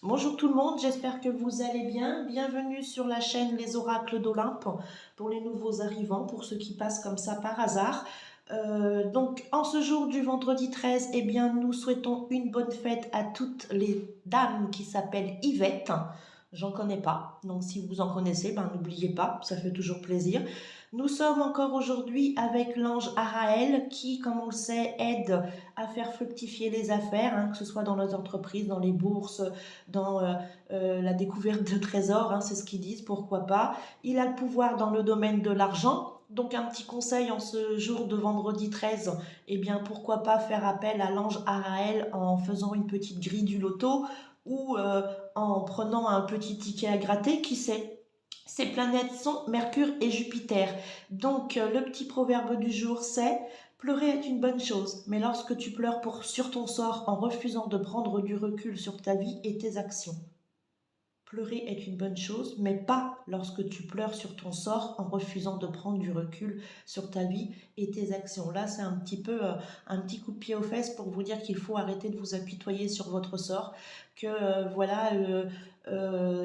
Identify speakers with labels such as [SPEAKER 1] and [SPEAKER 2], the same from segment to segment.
[SPEAKER 1] Bonjour tout le monde, j'espère que vous allez bien. Bienvenue sur la chaîne Les Oracles d'Olympe pour les nouveaux arrivants, pour ceux qui passent comme ça par hasard. Donc en ce jour du vendredi 13, eh bien, nous souhaitons une bonne fête à toutes les dames qui s'appellent Yvette. J'en connais pas, donc si vous en connaissez, ben, n'oubliez pas, ça fait toujours plaisir. Nous sommes encore aujourd'hui avec l'ange Araël qui, comme on le sait, aide à faire fructifier les affaires, hein, que ce soit dans les entreprises, dans les bourses, dans la découverte de trésors, hein, c'est ce qu'ils disent, pourquoi pas. Il a le pouvoir dans le domaine de l'argent. Donc un petit conseil en ce jour de vendredi 13, eh bien pourquoi pas faire appel à l'ange Araël en faisant une petite grille du loto ou en prenant un petit ticket à gratter, qui sait. Ces planètes sont Mercure et Jupiter. Donc le petit proverbe du jour c'est: pleurer est une bonne chose, mais lorsque tu pleures sur ton sort en refusant de prendre du recul sur ta vie et tes actions. Pleurer est une bonne chose, mais pas lorsque tu pleures sur ton sort en refusant de prendre du recul sur ta vie et tes actions. Là, c'est un petit peu un petit coup de pied aux fesses pour vous dire qu'il faut arrêter de vous apitoyer sur votre sort, que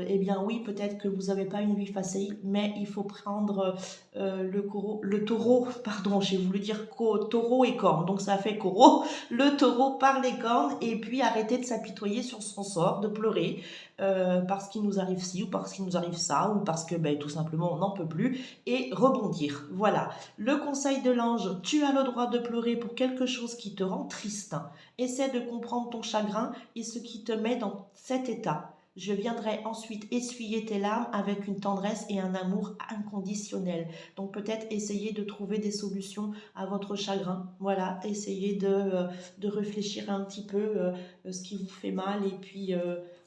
[SPEAKER 1] eh bien oui, peut-être que vous n'avez pas une vie facile, mais il faut prendre le taureau, pardon, j'ai voulu dire taureau et corne, donc ça fait coraux, le taureau par les cornes, et puis arrêter de s'apitoyer sur son sort, de pleurer parce qu'il nous arrive ci ou parce qu'il nous arrive ça ou parce que ben, tout simplement on n'en peut plus, et rebondir. Voilà, le conseil de l'ange: tu as le droit de pleurer pour quelque chose qui te rend triste. Essaie de comprendre ton chagrin et ce qui te met dans cet état. Je viendrai ensuite essuyer tes larmes avec une tendresse et un amour inconditionnel. Donc peut-être essayer de trouver des solutions à votre chagrin. Voilà, essayez de réfléchir un petit peu ce qui vous fait mal, et puis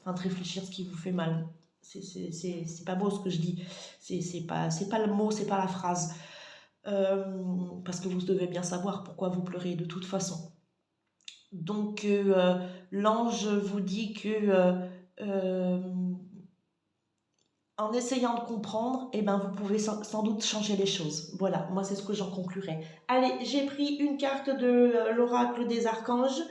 [SPEAKER 1] enfin, de réfléchir ce qui vous fait mal. C'est pas beau ce que je dis. C'est pas le mot, c'est pas la phrase. Parce que vous devez bien savoir pourquoi vous pleurez de toute façon. Donc l'ange vous dit que euh, en essayant de comprendre, eh ben, vous pouvez sans doute changer les choses. Voilà, moi c'est ce que j'en conclurai. Allez, j'ai pris une carte de l'oracle des archanges.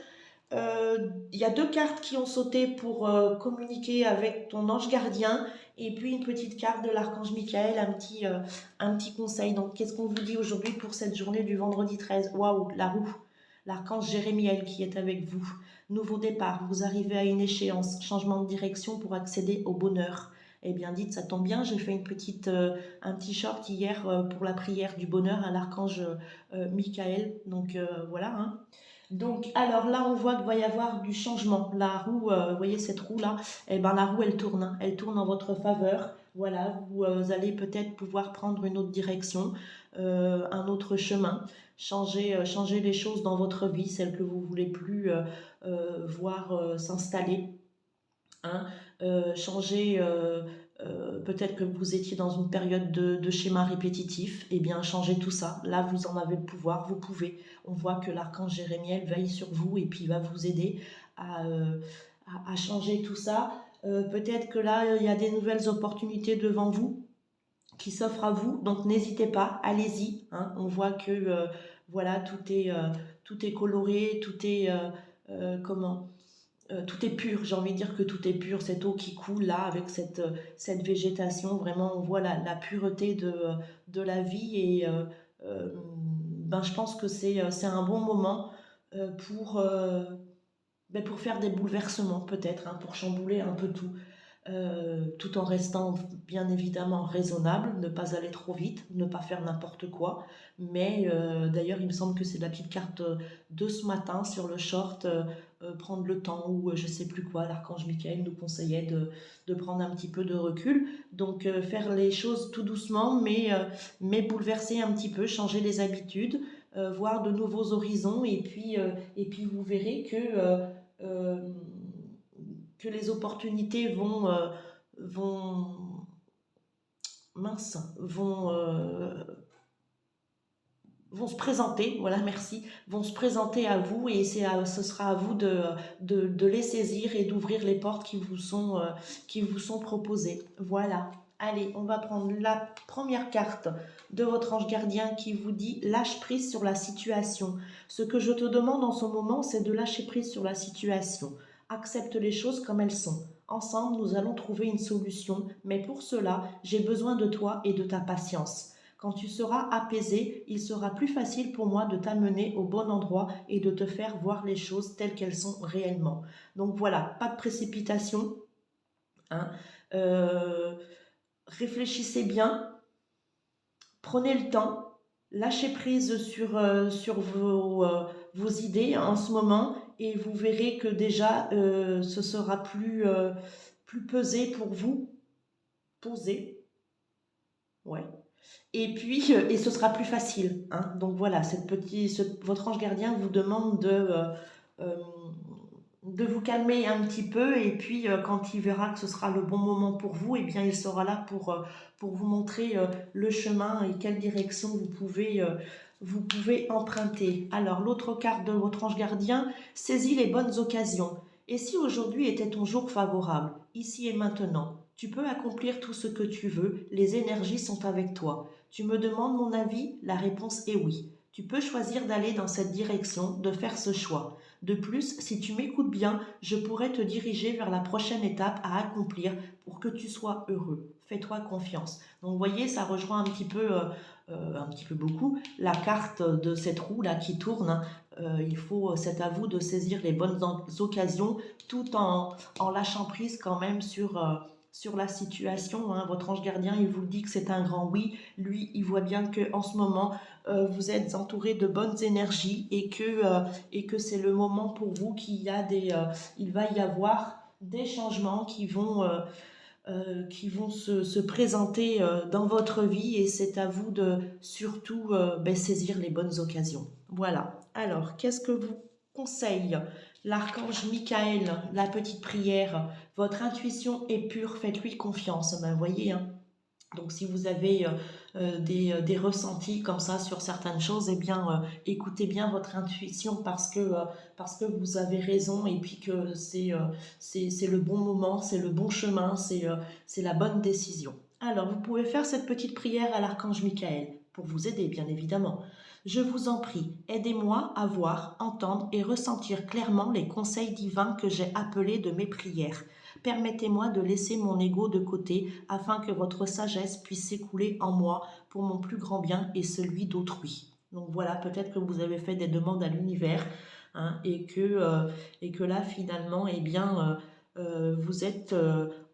[SPEAKER 1] Il y a deux cartes qui ont sauté pour communiquer avec ton ange gardien, et puis une petite carte de l'archange Michael, un petit conseil. Donc qu'est-ce qu'on vous dit aujourd'hui pour cette journée du vendredi 13? Waouh, la roue, l'archange Jérémiel qui est avec vous. Nouveau départ, vous arrivez à une échéance, changement de direction pour accéder au bonheur. Eh bien dites, ça tombe bien, j'ai fait un petit short hier pour la prière du bonheur à l'archange Michael. Donc voilà, hein. Donc, alors là, on voit qu'il va y avoir du changement. La roue, vous voyez cette roue-là, eh ben, la roue, elle tourne, hein. Elle tourne en votre faveur. Voilà, vous allez peut-être pouvoir prendre une autre direction, un autre chemin, changer les choses dans votre vie, celles que vous ne voulez plus voir s'installer, hein. Changer, peut-être que vous étiez dans une période de schéma répétitif, et bien changer tout ça. Là, vous en avez le pouvoir, vous pouvez. On voit que l'archange Jérémiel veille sur vous et puis il va vous aider à, à changer tout ça. Peut-être que là, il y a des nouvelles opportunités devant vous qui s'offrent à vous, donc n'hésitez pas, allez-y, hein. On voit que voilà, tout est coloré, tout est comment tout est pur, j'ai envie de dire que tout est pur, cette eau qui coule là avec cette végétation, vraiment on voit la pureté de la vie, et ben, je pense que c'est un bon moment pour, ben, pour faire des bouleversements peut-être, hein, pour chambouler un peu tout en restant bien évidemment raisonnable, ne pas aller trop vite, ne pas faire n'importe quoi. Mais d'ailleurs, il me semble que c'est la petite carte de ce matin sur le short, prendre le temps, ou je sais plus quoi, l'archange Michael nous conseillait de prendre un petit peu de recul. Donc faire les choses tout doucement, mais bouleverser un petit peu, changer les habitudes, voir de nouveaux horizons, et puis vous verrez euh, que les opportunités vont mince, vont se présenter, voilà, merci, vont se présenter à vous, et ce sera à vous de les saisir et d'ouvrir les portes qui vous sont proposées. Voilà. Allez, on va prendre la première carte de votre ange gardien qui vous dit: lâche prise sur la situation. Ce que je te demande en ce moment, c'est de lâcher prise sur la situation. Accepte les choses comme elles sont. Ensemble, nous allons trouver une solution, mais pour cela, j'ai besoin de toi et de ta patience. Quand tu seras apaisé, il sera plus facile pour moi de t'amener au bon endroit et de te faire voir les choses telles qu'elles sont réellement. Donc voilà, pas de précipitation, hein. Euh, Réfléchissez bien, prenez le temps, lâchez prise sur vos idées en ce moment et vous verrez que déjà ce sera plus pesé pour vous, posé, ouais. Et puis, et ce sera plus facile, hein. Donc voilà, votre ange gardien vous demande euh, de vous calmer un petit peu et puis quand il verra que ce sera le bon moment pour vous, eh bien il sera là pour vous montrer le chemin et quelle direction vous pouvez emprunter. Alors l'autre carte de votre ange gardien, saisis les bonnes occasions. Et si aujourd'hui était ton jour favorable, ici et maintenant, tu peux accomplir tout ce que tu veux, les énergies sont avec toi. Tu me demandes mon avis? La réponse est oui. Tu peux choisir d'aller dans cette direction, de faire ce choix. De plus, si tu m'écoutes bien, je pourrais te diriger vers la prochaine étape à accomplir pour que tu sois heureux. Fais-toi confiance. Donc, vous voyez, ça rejoint un petit peu beaucoup, la carte de cette roue là qui tourne. C'est à vous de saisir les bonnes occasions tout en lâchant prise quand même sur la situation, hein. Votre ange gardien, il vous dit que c'est un grand oui. Lui, il voit bien que en ce moment, vous êtes entouré de bonnes énergies et que c'est le moment pour vous il va y avoir des changements qui vont se présenter dans votre vie et c'est à vous de surtout saisir les bonnes occasions. Voilà. Alors, qu'est-ce que vous conseille l'archange Michael, la petite prière? Votre intuition est pure, faites-lui confiance. Ben, voyez, hein. Donc si vous avez des ressentis comme ça sur certaines choses, eh bien écoutez bien votre intuition parce que vous avez raison et puis que c'est le bon moment, c'est le bon chemin, c'est la bonne décision. Alors vous pouvez faire cette petite prière à l'archange Michael pour vous aider bien évidemment. Je vous en prie, aidez-moi à voir, entendre et ressentir clairement les conseils divins que j'ai appelés de mes prières. Permettez-moi de laisser mon ego de côté afin que votre sagesse puisse s'écouler en moi pour mon plus grand bien et celui d'autrui. Donc voilà, peut-être que vous avez fait des demandes à l'univers, hein, et que là finalement, eh bien, vous êtes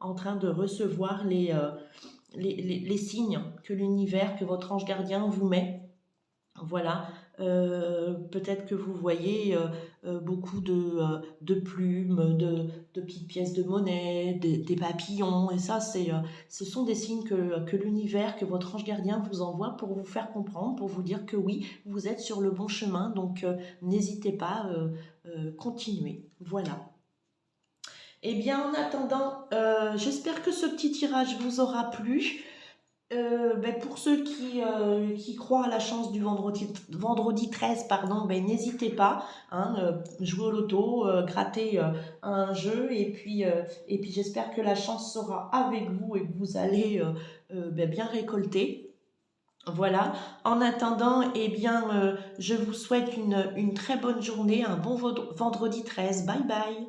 [SPEAKER 1] en train de recevoir les signes que l'univers, que votre ange gardien vous met. Voilà, peut-être que vous voyez beaucoup de plumes, de petites pièces de monnaie, des papillons, et ça, ce sont des signes que l'univers, que votre ange gardien vous envoie pour vous faire comprendre, pour vous dire que oui, vous êtes sur le bon chemin, donc n'hésitez pas, continuez. Voilà. Eh bien, en attendant, j'espère que ce petit tirage vous aura plu. Pour ceux qui croient à la chance du vendredi 13, pardon, n'hésitez pas, hein, jouez au loto, grattez un jeu et puis j'espère que la chance sera avec vous et que vous allez bien récolter. Voilà, en attendant, eh bien, je vous souhaite une très bonne journée, un bon vendredi 13. Bye bye.